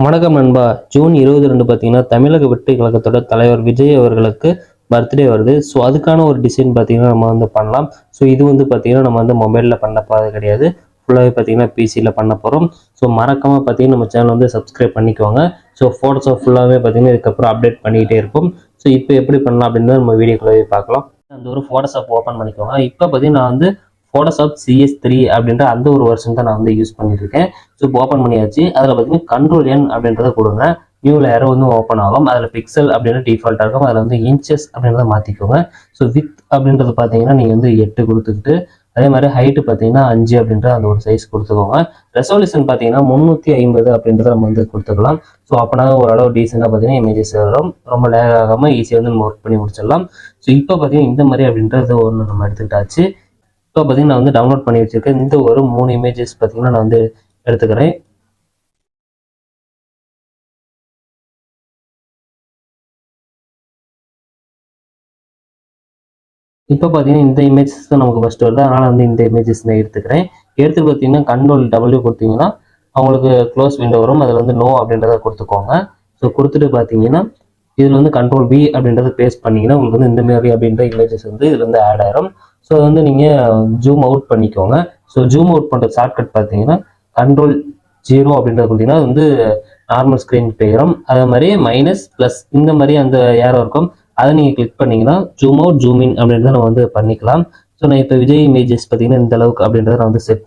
வணக்கம் நண்பா. ஜூன் 22 பார்த்தீங்கன்னா தமிழக வெற்றி கழகத்தோட தலைவர் விஜய் அவர்களுக்கு பர்த்டே வருது. ஸோ அதுக்கான ஒரு டிசைன் பார்த்தீங்கன்னா நம்ம வந்து பண்ணலாம். ஸோ இது வந்து பார்த்தீங்கன்னா நம்ம வந்து மொபைலில் பண்ண போகிறது கிடையாது. ஃபுல்லாகவே பார்த்தீங்கன்னா பிசியில் பண்ண போகிறோம். ஸோ மறக்காமல் பார்த்தீங்கன்னா நம்ம சேனல் வந்து சப்ஸ்கிரைப் பண்ணிக்கோங்க. ஸோ ஃபோட்டோஸை ஃபுல்லாகவே பார்த்தீங்கன்னா இதுக்கப்புறம் அப்டேட் பண்ணிக்கிட்டே இருப்போம். ஸோ இப்போ எப்படி பண்ணலாம் அப்படின்னு நம்ம வீடியோக்குள்ளே பார்க்கலாம். அந்த ஒரு ஃபோட்டோஷாப் ஓப்பன் பண்ணிக்கோங்க. இப்போ பார்த்தீங்கன்னா நான் வந்து ஃபோட்டோஷாப் CS3 அப்படின்ற அந்த ஒரு வெர்ஷன் தான் நான் வந்து யூஸ் பண்ணிட்டு இருக்கேன். ஸோ இப்போ ஓப்பன் பண்ணியாச்சு. அதில் பார்த்தீங்கன்னா கண்ட்ரோல் N அப்படின்றத கொடுங்க. நியூ லேயர் வந்து ஓப்பன் ஆகும். அதில் பிக்சல் அப்படின்னு டிஃபால்ட்டாக இருக்கும். அதில் வந்து இன்ச்சஸ் அப்படின்றத மாற்றிக்கோங்க. ஸோ வித் அப்படின்றது பார்த்தீங்கன்னா நீங்கள் வந்து 8 கொடுத்துக்கிட்டு, அதே மாதிரி ஹைட்டு பார்த்தீங்கன்னா 5 அப்படின்ற அந்த ஒரு சைஸ் கொடுத்துக்கோங்க. ரெசல்யூஷன் பார்த்தீங்கன்னா 350 அப்படின்றத நம்ம வந்து கொடுத்துக்கலாம். ஸோ அப்படின்னா ஓரளவு டீசெண்டாக பார்த்தீங்கன்னா இமேஜஸ் வரும். ரொம்ப லேக் ஆகாமல் ஈஸியாக வந்து நம்ம ஒர்க் பண்ணி முடிச்சிடலாம். ஸோ இப்போ பார்த்தீங்கன்னா இந்த மாதிரி அப்படின்றது ஒன்று நம்ம எடுத்துக்கிட்டாச்சு. இப்போ பார்த்தீங்கன்னா நான் வந்து டவுன்லோட் பண்ணி வச்சிருக்கேன். இந்த ஒரு 3 இமேஜஸ் பார்த்தீங்கன்னா நான் வந்து எடுத்துக்கிறேன். இப்போ பார்த்தீங்கன்னா இந்த இமேஜஸ் தான் நமக்கு ஃபர்ஸ்ட் வருது. அதனால் வந்து இந்த இமேஜஸ் நான் எடுத்துக்கிறேன். எடுத்து பார்த்தீங்கன்னா Ctrl W கொடுத்தீங்கன்னா அவங்களுக்கு க்ளோஸ் விண்டோ வரும். அதில் வந்து நோ அப்படின்றத கொடுத்துக்கோங்க. ஸோ கொடுத்துட்டு பார்த்தீங்கன்னா இதில் வந்து Ctrl V அப்படின்றத பேஸ்ட் பண்ணிங்கன்னா உங்களுக்கு வந்து இந்த மாதிரி அப்படின்ற இமேஜஸ் வந்து இதில் வந்து ஆட் ஆயிரும். ஸோ வந்து நீங்கள் ஜூம் அவுட் பண்ணிக்கோங்க. ஸோ ஜூம் அவுட் பண்ணுற ஷார்ட்கட் பார்த்தீங்கன்னா Ctrl0 அப்படின்றது பார்த்தீங்கன்னா வந்து நார்மல் ஸ்க்ரீன் போயிடும். அதே மாதிரி மைனஸ் ப்ளஸ் இந்த மாதிரி அந்த ஏரோ இருக்கும். அதை நீங்கள் கிளிக் பண்ணிங்கன்னா ஜூம் அவுட் ஜூம் இன் அப்படின்றத நம்ம வந்து பண்ணிக்கலாம். ஸோ நான் இப்போ விஜய் இமேஜஸ் பார்த்தீங்கன்னா இந்த அளவுக்கு அப்படின்றத நான் வந்து செட்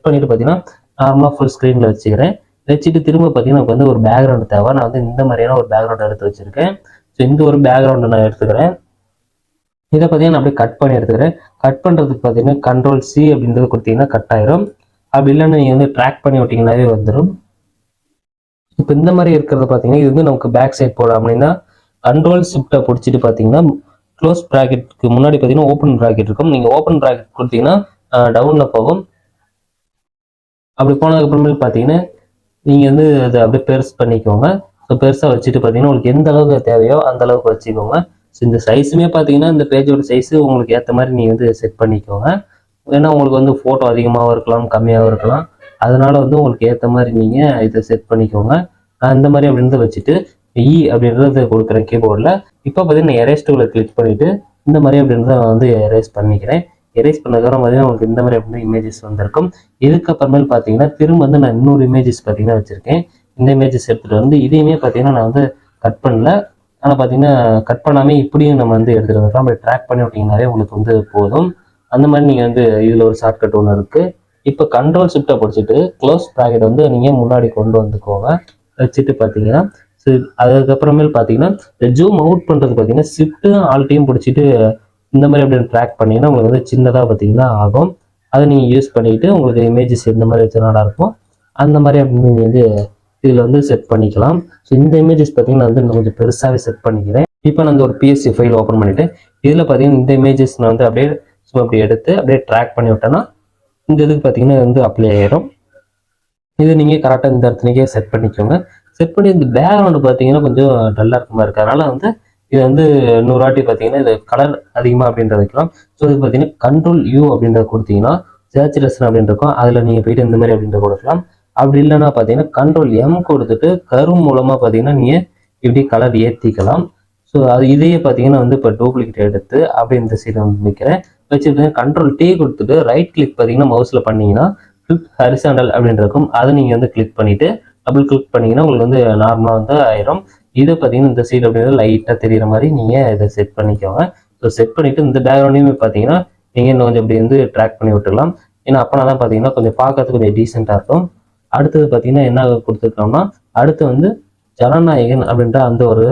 பண்ணிட்டு பார்த்தீங்கன்னா நார்மலாக ஃபுல் ஸ்க்ரீனில் வச்சுக்கிறேன். வச்சுட்டு திரும்ப பார்த்தீங்கன்னா எனக்கு வந்து ஒரு பேக்ரவுண்ட் தேவை. நான் வந்து இந்த மாதிரியான ஒரு பேக்ரவுண்ட் எடுத்து வச்சிருக்கேன். ஸோ இந்த ஒரு பேக்ரவுண்டை நான் எடுத்துக்கிறேன். இதை பார்த்தீங்கன்னா நான் அப்படியே கட் பண்ணி எடுத்துக்கிறேன். கட் பண்ணுறதுக்கு பார்த்தீங்கன்னா Ctrl+C அப்படின்றது கொடுத்தீங்கன்னா கட் ஆயிரும். அப்படி இல்லைன்னா நீங்கள் வந்து ட்ராக் பண்ணி விட்டிங்கனாவே வந்துடும். இப்போ இந்த மாதிரி இருக்கிறத பார்த்தீங்கன்னா இது வந்து நமக்கு பேக் சைட் போட அப்படின்னா Ctrl+Shift பிடிச்சிட்டு பார்த்தீங்கன்னா க்ளோஸ் ப்ராக்கெட்டுக்கு முன்னாடி பார்த்தீங்கன்னா ஓப்பன் ப்ராக்கெட் இருக்கும். நீங்கள் ஓப்பன் ப்ராக்கெட் கொடுத்தீங்கன்னா டவுனில் போகும். அப்படி போனதுக்கப்புறமேல் பார்த்தீங்கன்னா நீங்கள் வந்து அதை அப்படியே பெருசு பண்ணிக்கோங்க. ஸோ பெருசாக வச்சுட்டு பார்த்தீங்கன்னா உங்களுக்கு எந்த அளவுக்கு தேவையோ அந்த அளவுக்கு வச்சுக்கோங்க. ஸோ இந்த சைஸுமே பார்த்தீங்கன்னா இந்த பேஜோட சைஸு உங்களுக்கு ஏற்ற மாதிரி நீங்கள் வந்து செட் பண்ணிக்கோங்க. ஏன்னா உங்களுக்கு வந்து ஃபோட்டோ அதிகமாகவும் இருக்கலாம், கம்மியாகவும் இருக்கலாம். அதனால வந்து உங்களுக்கு ஏற்ற மாதிரி நீங்கள் இதை செட் பண்ணிக்கோங்க. நான் இந்த மாதிரி அப்படின்றத வச்சுட்டு அப்படின்றத கொடுக்குறேன் கீபோர்டில். இப்போ பார்த்தீங்கன்னா எரேஸ் டூவில் கிளிக் பண்ணிவிட்டு இந்த மாதிரி அப்படின்றத நான் வந்து எரேஸ் பண்ணிக்கிறேன். எரேஸ் பண்ணதுக்கப்புறம் பார்த்தீங்கன்னா உங்களுக்கு இந்த மாதிரி அப்படின்னு இமேஜஸ் வந்திருக்கும். இதுக்கப்புறமேல் பார்த்தீங்கன்னா திரும்ப வந்து நான் இன்னொரு இமேஜஸ் பார்த்தீங்கன்னா வச்சுருக்கேன். இந்த இமேஜஸ் எடுத்துகிட்டு வந்து இதையுமே பார்த்தீங்கன்னா நான் வந்து கட் பண்ணல. ஆனால் பார்த்தீங்கன்னா கட் பண்ணாமல் இப்படியும் நம்ம வந்து எடுத்துகிட்டு வந்துடலாம். அப்படி ட்ராக் பண்ணி விட்டிங்கனாலே உங்களுக்கு வந்து போதும். அந்த மாதிரி நீங்கள் வந்து இதில் ஒரு ஷார்ட்கட் ஒன்று இருக்குது. இப்போ Ctrl+Shift பிடிச்சிட்டு க்ளோஸ் ப்ராக்கெட் வந்து நீங்கள் முன்னாடி கொண்டு வந்துக்கோங்க. வச்சுட்டு பார்த்தீங்கன்னா அதுக்கப்புறமேல் பார்த்தீங்கன்னா இந்த ஜூம் அவுட் பண்ணுறது பார்த்தீங்கன்னா ஷிஃப்ட்டும் ஆல்ட்டையும் பிடிச்சிட்டு இந்த மாதிரி அப்படி ட்ராக் பண்ணிங்கன்னா உங்களுக்கு வந்து சின்னதாக பார்த்தீங்கன்னா ஆகும். அதை நீங்கள் யூஸ் பண்ணிக்கிட்டு உங்களுக்கு இமேஜஸ் எந்த மாதிரி வச்சு நல்லா இருக்கும் அந்த மாதிரி அப்படின்னு நீங்கள் வந்து இதில் வந்து செட் பண்ணிக்கலாம். ஸோ இந்த இமேஜஸ் பார்த்தீங்கன்னா வந்து இன்னும் கொஞ்சம் பெருசாகவே செட் பண்ணிக்கிறேன். இப்போ நான் ஒரு PSC ஃபைல் ஓப்பன் பண்ணிவிட்டு இதில் பார்த்தீங்கன்னா இந்த இமேஜஸ் நான் வந்து அப்படியே சும்மா அப்படி எடுத்து அப்படியே ட்ராக் பண்ணி விட்டேன்னா இந்த இதுக்கு பார்த்தீங்கன்னா வந்து அப்ளை ஆயிரும். இது நீங்கள் கரெக்டாக இந்த இடத்துலயே செட் பண்ணிக்கோங்க. செட் பண்ணி இந்த பேக்ரவுண்டு பார்த்தீங்கன்னா கொஞ்சம் டல்லாக இருக்க மாதிரி இருக்கு. அதனால வந்து இது வந்து 100 வாட்டி பார்த்தீங்கன்னா இது கலர் அதிகமாக அப்படின்றது வைக்கலாம். ஸோ இது பார்த்தீங்கன்னா Ctrl+U அப்படின்றத கொடுத்தீங்கன்னா சேச்சுரேஷன் அப்படின்னு இருக்கும். அதில் நீங்கள் போயிட்டு இந்த மாதிரி அப்படின்றத கொடுக்கலாம். அப்படி இல்லைன்னா பார்த்தீங்கன்னா Ctrl+M கொடுத்துட்டு கரும் மூலமாக பார்த்தீங்கன்னா நீங்கள் இப்படி கலர் ஏற்றிக்கலாம். ஸோ அது இதையே பார்த்தீங்கன்னா வந்து இப்போ டூப்ளிகேட் எடுத்து அப்படியே இந்த சைடு வந்து நிற்கிறேன். வச்சுட்டு Ctrl+T கொடுத்துட்டு ரைட் கிளிக் பார்த்தீங்கன்னா மவுஸில் பண்ணிங்கன்னா ஃபிளிப் ஹரிசாண்டல் அப்படின்னு இருக்கும். அதை நீங்கள் வந்து கிளிக் பண்ணிவிட்டு டபுள் கிளிக் பண்ணிங்கன்னா உங்களுக்கு வந்து நார்மலாக வந்து ஆயிரும். இதை பார்த்தீங்கன்னா இந்த சைடு அப்படிங்கிறது லைட்டாக தெரிகிற மாதிரி நீங்கள் இதை செட் பண்ணிக்கோங்க. ஸோ செட் பண்ணிவிட்டு இந்த பேக்ரவுண்டையுமே பார்த்தீங்கன்னா நீங்கள் இன்னும் கொஞ்சம் இப்படி வந்து ட்ராக் பண்ணி விட்டுக்கலாம். ஏன்னா அப்போனா தான் பார்த்தீங்கன்னா கொஞ்சம் பார்க்கறதுக்கு கொஞ்சம் டீசெண்டாக இருக்கும். அடுத்தது பார்த்தீங்கன்னா என்ன கொடுத்துருக்கோம்னா அடுத்து வந்து ஜனநாயகன் அப்படின்ற அந்த ஒரு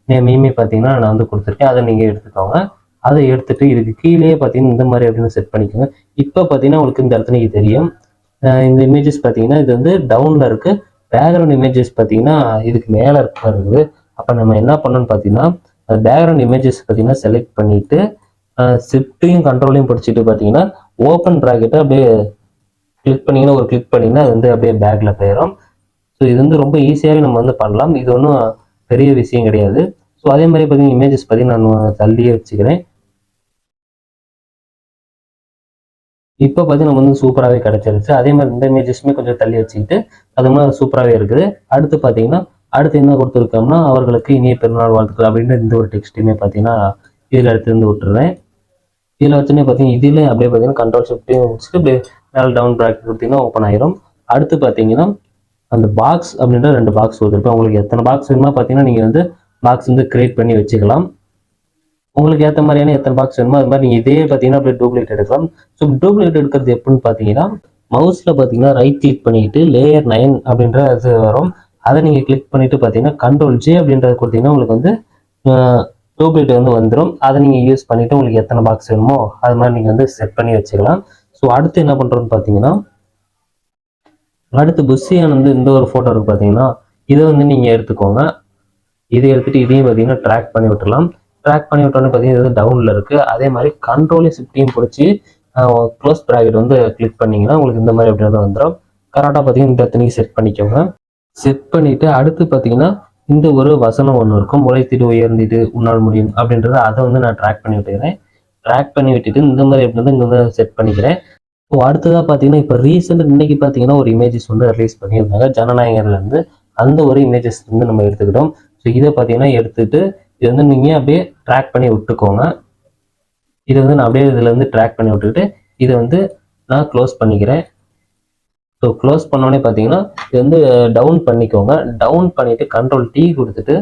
நேமையுமே பார்த்தீங்கன்னா நான் வந்து கொடுத்துருக்கேன். அதை நீங்கள் எடுத்துக்கோங்க. அதை எடுத்துட்டு இதுக்கு கீழே பார்த்தீங்கன்னா இந்த மாதிரி அப்படின்னு செட் பண்ணிக்கோங்க. இப்போ பார்த்தீங்கன்னா உங்களுக்கு இந்த இடத்துல தெரியும். இந்த இமேஜஸ் பார்த்தீங்கன்னா இது வந்து டவுனில் இருக்குது. பேக்ரவுண்ட் இமேஜஸ் பார்த்தீங்கன்னா இதுக்கு மேலே இருக்குது. அப்போ நம்ம என்ன பண்ணணும்னு பார்த்தீங்கன்னா பேக்ரவுண்ட் இமேஜஸ் பார்த்தீங்கன்னா செலக்ட் பண்ணிவிட்டு ஷிஃப்ட்டையும் கண்ட்ரோலையும் பிடிச்சிட்டு பார்த்தீங்கன்னா ஓப்பன் ப்ராக்கெட்டை அப்படியே கிளிக் பண்ணிங்கன்னா ஒரு கிளிக் பண்ணிங்கன்னா அது வந்து அப்படியே பேக்கில் போயிடும். ஸோ இது வந்து ரொம்ப ஈஸியாகவே நம்ம வந்து பண்ணலாம். இது ஒன்றும் பெரிய விஷயம் கிடையாது. ஸோ அதே மாதிரி பார்த்தீங்கன்னா இமேஜஸ் பார்த்தீங்கன்னா நான் தள்ளியே வச்சுக்கிறேன். இப்போ பார்த்தீங்கன்னா நம்ம வந்து சூப்பராகவே கிடைச்சிருச்சு. அதே மாதிரி இந்த இமேஜஸ்மே கொஞ்சம் தள்ளி வச்சுக்கிட்டு அது மாதிரி சூப்பராகவே இருக்குது. அடுத்து பார்த்தீங்கன்னா அடுத்து என்ன கொடுத்துருக்கோம்னா, அவர்களுக்கு இனிய பெருநாள் வாழ்த்துக்கள் அப்படின்னு இந்த ஒரு டெக்ஸ்ட்டுமே பார்த்தீங்கன்னா இதில் எடுத்து வந்து விட்டுருவேன். இதில் வச்சுன்னே பார்த்தீங்கன்னா இதில் அப்படியே பார்த்தீங்கன்னா கண்ட்ரோல் ஷிஃப்ட்டையும் வச்சுட்டு அப்படியே மேலே டவுன் ப்ராக்கெட் கொடுத்தீங்கன்னா ஓப்பன் ஆயிரும். அடுத்து பார்த்தீங்கன்னா அந்த பாக்ஸ் அப்படின்ற 2 பாக்ஸ் கொடுத்துருப்பேன். உங்களுக்கு எத்தனை பாக்ஸ் வேணுமோ பார்த்தீங்கன்னா நீங்கள் வந்து பாக்ஸ் வந்து கிரியேட் பண்ணி வச்சுக்கலாம். உங்களுக்கு ஏற்ற மாதிரியான எத்தனை பாக்ஸ் வேணுமோ அது மாதிரி நீங்கள் இதே பார்த்தீங்கன்னா அப்படியே டூப்ளிகேட் எடுக்கலாம். ஸோ டூப்ளிகேட் எடுக்கிறது எப்படின்னு பார்த்தீங்கன்னா, மவுஸில் பார்த்தீங்கன்னா ரைட் கிளிக் பண்ணிட்டு லேயர் 9 அப்படின்ற இது வரும். அதை நீங்கள் கிளிக் பண்ணிட்டு பார்த்தீங்கன்னா கண்ட்ரோல் ஜே அப்படின்றத கொடுத்தீங்கன்னா உங்களுக்கு வந்து டூப்ளிகேட் வந்து வந்துடும். அதை நீங்கள் யூஸ் பண்ணிட்டு உங்களுக்கு எத்தனை பாக்ஸ் வேணுமோ அது மாதிரி நீங்கள் வந்து செட் பண்ணி வச்சுக்கலாம். ஸோ அடுத்து என்ன பண்ணுறோன்னு பார்த்தீங்கன்னா, அடுத்து புஷியான வந்து இந்த ஒரு ஃபோட்டோ இருக்கு பார்த்தீங்கன்னா, இதை வந்து நீங்கள் எடுத்துக்கோங்க. இதை எடுத்துட்டு இதையும் பார்த்தீங்கன்னா ட்ராக் பண்ணி விட்டுலாம். ட்ராக் பண்ணி விட்டோன்னு பார்த்தீங்கன்னா இது டவுனில் இருக்குது. அதே மாதிரி கண்ட்ரோலையும் ஷிஃப்ட்டையும் பிடிச்சி க்ளோஸ் ப்ராக்கெட் வந்து கிளிக் பண்ணிங்கன்னா உங்களுக்கு இந்த மாதிரி அப்படியே வந்துடும். கரெக்டாக பார்த்தீங்கன்னா இந்த இடத்துலையும் செட் பண்ணிக்கோங்க. செட் பண்ணிவிட்டு அடுத்து பார்த்தீங்கன்னா இந்த ஒரு வசனம் ஒன்று இருக்கும், முளைத்திட்டு உயர்ந்திட்டு உன்னால் முடியும் அப்படின்றத அதை வந்து நான் ட்ராக் பண்ணி விட்டுக்கிறேன். ட்ராக் பண்ணி விட்டுட்டு இந்த மாதிரி எப்படி இங்கே வந்து செட் பண்ணிக்கிறேன். ஸோ அடுத்ததாக பார்த்தீங்கன்னா இப்போ ரீசெண்ட் இன்னைக்கு பார்த்தீங்கன்னா ஒரு இமேஜஸ் வந்து ரிலீஸ் பண்ணியிருந்தாங்க ஜனநாயகர்லேருந்து. அந்த ஒரு இமேஜஸ் வந்து நம்ம எடுத்துக்கிட்டோம். ஸோ இதை பார்த்தீங்கன்னா எடுத்துட்டு இது வந்து நீங்கள் அப்படியே ட்ராக் பண்ணி விட்டுக்கோங்க. இதை வந்து நான் அப்படியே இதில் வந்து ட்ராக் பண்ணி விட்டுக்கிட்டு இதை வந்து நான் க்ளோஸ் பண்ணிக்கிறேன். ஸோ க்ளோஸ் பண்ணோடனே பார்த்தீங்கன்னா இது வந்து டவுன் பண்ணிக்கோங்க. டவுன் பண்ணிவிட்டு கண்ட்ரோல் டி கொடுத்துட்டு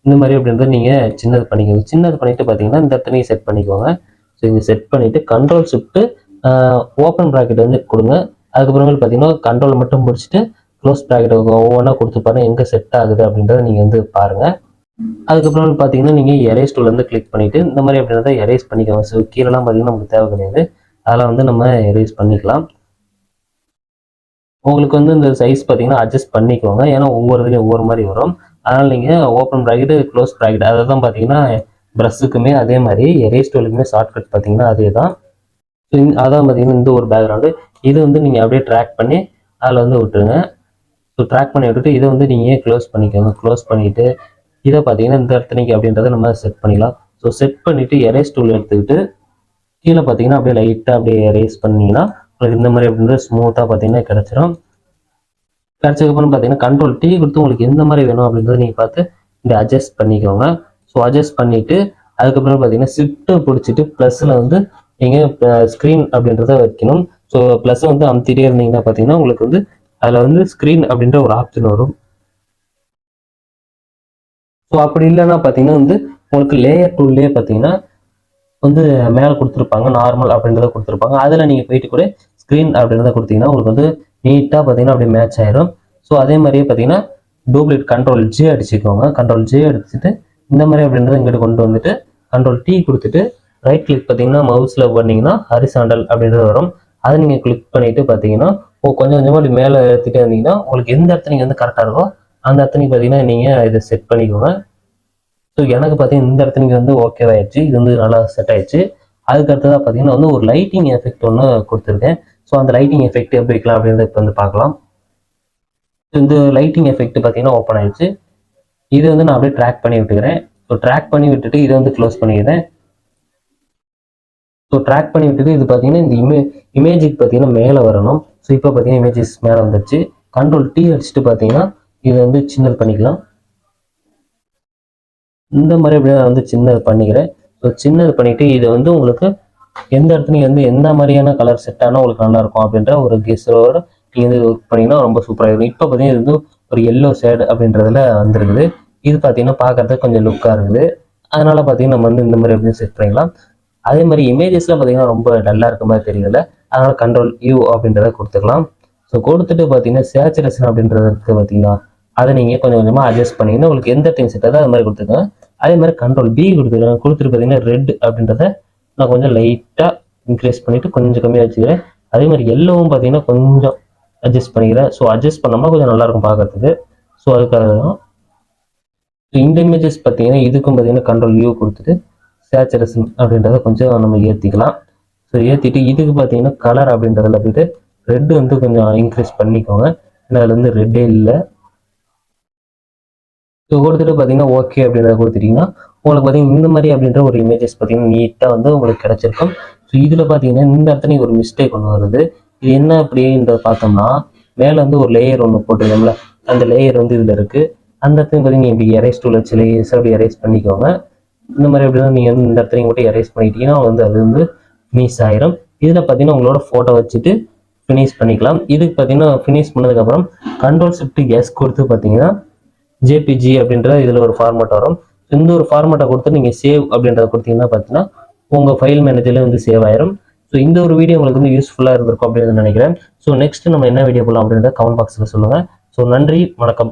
இந்த மாதிரி அப்படின்றத நீங்கள் சின்னது பண்ணிக்கோங்க. சின்னது பண்ணிவிட்டு பார்த்தீங்கன்னா இந்த இடத்துல செட் பண்ணிக்கோங்க. ஸோ இங்கே செட் பண்ணிவிட்டு கண்ட்ரோல் ஷிஃப்ட்டு ஓப்பன் ப்ராக்கெட் வந்து கொடுங்க. அதுக்கப்புறமேல் பார்த்தீங்கன்னா கண்ட்ரோல் மட்டும் முடிச்சுட்டு க்ளோஸ் ப்ராக்கெட் ஒவ்வொன்றா கொடுத்து பாருங்கள் எங்கே செட் ஆகுது அப்படின்றத நீங்கள் வந்து பாருங்கள். அதுக்கப்புறம் பார்த்தீங்கன்னா நீங்கள் எரேஸ் டூலேருந்து கிளிக் பண்ணிவிட்டு இந்த மாதிரி அப்படின்றத எரேஸ் பண்ணிக்கோங்க. ஸோ கீழெல்லாம் பார்த்தீங்கன்னா நமக்கு தேவை கிடையாது. அதெல்லாம் வந்து நம்ம எரேஸ் பண்ணிக்கலாம். உங்களுக்கு வந்து இந்த சைஸ் பார்த்தீங்கன்னா அட்ஜஸ்ட் பண்ணிக்கோங்க. ஏன்னா ஒவ்வொரு இதுலேயும் ஒவ்வொரு மாதிரி வரும். அதனால் நீங்கள் ஓப்பன் ப்ராக்கெட்டு க்ளோஸ் ப்ராக்கெட் அதை தான் பார்த்தீங்கன்னா ப்ரஷ்ஷுக்குமே அதே மாதிரி எரேஸ் டூலுக்குமே ஷார்ட்கட் பார்த்தீங்கன்னா அதே தான். ஸோ அதான் பார்த்தீங்கன்னா இந்த ஒரு பேக்ரவுண்டு இது வந்து நீங்கள் அப்படியே ட்ராக் பண்ணி அதில் வந்து விட்டுருங்க. ஸோ ட்ராக் பண்ணி விட்டுட்டு இதை வந்து நீங்கள் க்ளோஸ் பண்ணிக்கோங்க. க்ளோஸ் பண்ணிவிட்டு இதை பார்த்தீங்கன்னா இந்த இடத்துக்கு அப்படின்றத நம்ம செட் பண்ணிக்கலாம். ஸோ செட் பண்ணிவிட்டு எரேஸ் டூல் எடுத்துக்கிட்டு கீழே பார்த்தீங்கன்னா அப்படியே லைட்டாக அப்படியே எரேஸ் பண்ணிங்கன்னா உங்களுக்கு இந்த மாதிரி அப்படின்றது ஸ்மூத்தாக பார்த்தீங்கன்னா கிடச்சிரும். கிடச்சதுக்கப்புறம் பார்த்தீங்கன்னா கண்ட்ரோல் டீ கொடுத்து உங்களுக்கு எந்த மாதிரி வேணும் அப்படின்றத நீங்கள் பார்த்து இந்த அட்ஜஸ்ட் பண்ணிக்கோங்க. ஸோ அட்ஜஸ்ட் பண்ணிவிட்டு அதுக்கப்புறம் பார்த்தீங்கன்னா ஷிஃப்ட்டை பிடிச்சிட்டு ப்ளஸில் வந்து நீங்கள் ஸ்க்ரீன் அப்படின்றத வைக்கணும். ஸோ ப்ளஸ்ஸை வந்து அமுத்திட்டே இருந்தீங்கன்னா பார்த்தீங்கன்னா உங்களுக்கு வந்து அதில் வந்து ஸ்க்ரீன் அப்படின்ற ஒரு ஆப்ஷன் வரும். ஸோ அப்படி இல்லைன்னா பார்த்தீங்கன்னா வந்து உங்களுக்கு லேயர் டூல்லேயே பார்த்தீங்கன்னா வந்து மேலே கொடுத்துருப்பாங்க நார்மல் அப்படின்றத கொடுத்துருப்பாங்க. அதில் நீங்கள் போயிட்டு கூட ஸ்க்ரீன் அப்படின்றத கொடுத்தீங்கன்னா உங்களுக்கு வந்து நீட்டாக பார்த்தீங்கன்னா அப்படியே மேட்ச் ஆயிரும். ஸோ அதே மாதிரியே பார்த்தீங்கன்னா டூப்ளிகேட் கண்ட்ரோல் ஜே அடிச்சுக்கோங்க. கண்ட்ரோல் ஜே அடிச்சுட்டு இந்த மாதிரி அப்படின்றத இங்கிட்ட கொண்டு வந்துட்டு கண்ட்ரோல் டி கொடுத்துட்டு ரைட் கிளிக் பார்த்தீங்கன்னா மவுஸில் பண்ணிங்கன்னா ஹரிசாண்டல் அப்படின்றது வரும். அதை நீங்கள் கிளிக் பண்ணிட்டு பார்த்தீங்கன்னா கொஞ்சம் கொஞ்சமாக அப்படி மேலே எடுத்துகிட்டே இருந்தீங்கன்னா உங்களுக்கு எந்த இடத்துல நீங்கள் வந்து கரெக்டாக இருக்கோ அந்த இடத்துல பார்த்தீங்கன்னா நீங்கள் இதை செட் பண்ணிக்கோங்க. ஸோ எனக்கு பார்த்தீங்கன்னா இந்த இடத்துல வந்து ஓகேவாயிடுச்சு. இது வந்து நல்லா செட் ஆயிடுச்சு. அதுக்கு அடுத்ததாக பார்த்தீங்கன்னா வந்து ஒரு லைட்டிங் எஃபெக்ட் ஒன்று கொடுத்துருக்கேன். ஸோ அந்த லைட்டிங் எஃபெக்ட் எப்படி வைக்கலாம் அப்படின்றத இப்போ வந்து பார்க்கலாம். இந்த லைட்டிங் எஃபெக்ட் பார்த்தீங்கன்னா ஓப்பன் ஆயிடுச்சு. இது வந்து நான் அப்படியே ட்ராக் பண்ணி விட்டுக்கிறேன். ஸோ ட்ராக் பண்ணி விட்டுட்டு இதை வந்து க்ளோஸ் பண்ணிக்கிறேன். ஸோ ட்ராக் பண்ணி விட்டுட்டு இது பார்த்தீங்கன்னா இந்த இமேஜுக்கு பார்த்தீங்கன்னா மேலே வரணும். ஸோ இப்போ பார்த்தீங்கன்னா இமேஜஸ் மேலே வந்துடுச்சு. கண்ட்ரோல் டி அடிச்சுட்டு பார்த்தீங்கன்னா இதை வந்து சின்னது பண்ணிக்கலாம். இந்த மாதிரி அப்படியே நான் வந்து சின்னது பண்ணிக்கிறேன். ஸோ சின்னது பண்ணிவிட்டு இதை வந்து உங்களுக்கு எந்த இடத்துலையும் வந்து எந்த மாதிரியான கலர் செட் ஆனால் உங்களுக்கு நல்லாயிருக்கும் அப்படின்ற ஒரு கெஸ்ஸோட நீங்கள் வந்து ஒர்க் பண்ணிங்கன்னா ரொம்ப சூப்பராக இருக்கும். இப்போ பார்த்தீங்கன்னா இது வந்து ஒரு எல்லோ ஷேடு அப்படின்றதுல வந்துருக்குது. இது பார்த்தீங்கன்னா பார்க்குறதுக்கு கொஞ்சம் லுக்காக இருக்குது. அதனால் பார்த்தீங்கன்னா நம்ம வந்து இந்த மாதிரி எப்படி செட் பண்ணிக்கலாம். அதே மாதிரி இமேஜஸ்லாம் பார்த்தீங்கன்னா ரொம்ப டல்லாக இருக்க மாதிரி தெரியல. அதனால் கண்ட்ரோல் யூ அப்படின்றத கொடுத்துக்கலாம். ஸோ கொடுத்துட்டு பார்த்தீங்கன்னா சேச்சுரேஷன் அப்படின்றது இருக்குது பார்த்தீங்கன்னா அதை நீங்கள் கொஞ்சம் கொஞ்சமாக அட்ஜஸ்ட் பண்ணிங்கன்னா உங்களுக்கு எந்த டைம் செட் ஆகுதோ அது மாதிரி கொடுத்துருங்க. அதே மாதிரி கண்ட்ரோல் பி கொடுத்துருக்கேன். கொடுத்துட்டு பார்த்தீங்கன்னா ரெட் அப்படின்றத நான் கொஞ்சம் லைட்டாக இன்க்ரீஸ் பண்ணிவிட்டு கொஞ்சம் கம்மியாக வச்சுக்கிறேன். அதே மாதிரி எல்லோவும் பார்த்தீங்கன்னா கொஞ்சம் அட்ஜஸ்ட் பண்ணிக்கிறேன். ஸோ அட்ஜஸ்ட் பண்ணோம்னா கொஞ்சம் நல்லாயிருக்கும் பார்க்கறதுக்கு. ஸோ அதுக்காக தான் இந்த இமேஜஸ் பார்த்தீங்கன்னா இதுக்கும் பார்த்தீங்கன்னா கண்ட்ரோல் யூ கொடுத்துட்டு சேச்சுரேஷன் அப்படின்றத கொஞ்சம் நம்ம ஏற்றிக்கலாம். ஸோ ஏற்றிட்டு இதுக்கு பார்த்தீங்கன்னா கலர் அப்படின்றதில் போய்ட்டு ரெட்டு வந்து கொஞ்சம் இன்க்ரீஸ் பண்ணிக்கோங்க. ஏன்னா அதில் வந்து ரெட்டே இல்லை. ஸோ கொடுத்துட்டு பார்த்தீங்கன்னா ஓகே அப்படின்றத கொடுத்துட்டிங்கன்னா உங்களுக்கு பார்த்தீங்கன்னா இந்த மாதிரி அப்படின்ற ஒரு இமேஜஸ் பார்த்தீங்கன்னா நீட்டாக வந்து உங்களுக்கு கிடச்சிருக்கும். ஸோ இதில் பார்த்தீங்கன்னா இந்த இடத்துல ஒரு மிஸ்டேக் ஒன்று வருது. இது என்ன அப்படின்றத பார்த்தோம்னா, மேலே வந்து ஒரு லேயர் ஒன்று போட்டிருக்கோம்ல, அந்த லேயர் வந்து இதில் இருக்குது. அந்த இடத்துல பார்த்தீங்கன்னா இப்படி எரேஸ் டூல் வச்சு லேயர்ஸ் அப்படி எரேஸ் பண்ணிக்கோங்க. இந்த மாதிரி அப்படின்னா நீங்கள் வந்து இந்த இடத்துல மட்டும் எரேஸ் பண்ணிட்டீங்கன்னா வந்து அது வந்து ஃபினிஷ் ஆயிரும். இதில் பார்த்தீங்கன்னா உங்களோட ஃபோட்டோ வச்சுட்டு ஃபினிஷ் பண்ணிக்கலாம். இதுக்கு பார்த்தீங்கன்னா ஃபினிஷ் பண்ணதுக்கப்புறம் Ctrl+Shift+S கொடுத்து பார்த்தீங்கன்னா ஜேபிஜி அப்படின்ற இதில் ஒரு ஃபார்மேட் வரும். இந்த ஒரு ஃபார்மேட்டை கொடுத்து நீங்கள் சேவ் அப்படின்றத கொடுத்தீங்கன்னா பார்த்தீங்கன்னா உங்கள் ஃபைல் மேனேஜரில் வந்து சேவ் ஆயிரும். ஸோ இந்த ஒரு வீடியோ உங்களுக்கு வந்து யூஸ்ஃபுல்லாக இருந்திருக்கும் அப்படின்னு நினைக்கிறேன். ஸோ நெக்ஸ்ட் நம்ம என்ன வீடியோ போகலாம் அப்படின்றத கமெண்ட் பாக்ஸில் சொல்லுங்கள். ஸோ நன்றி, வணக்கம்.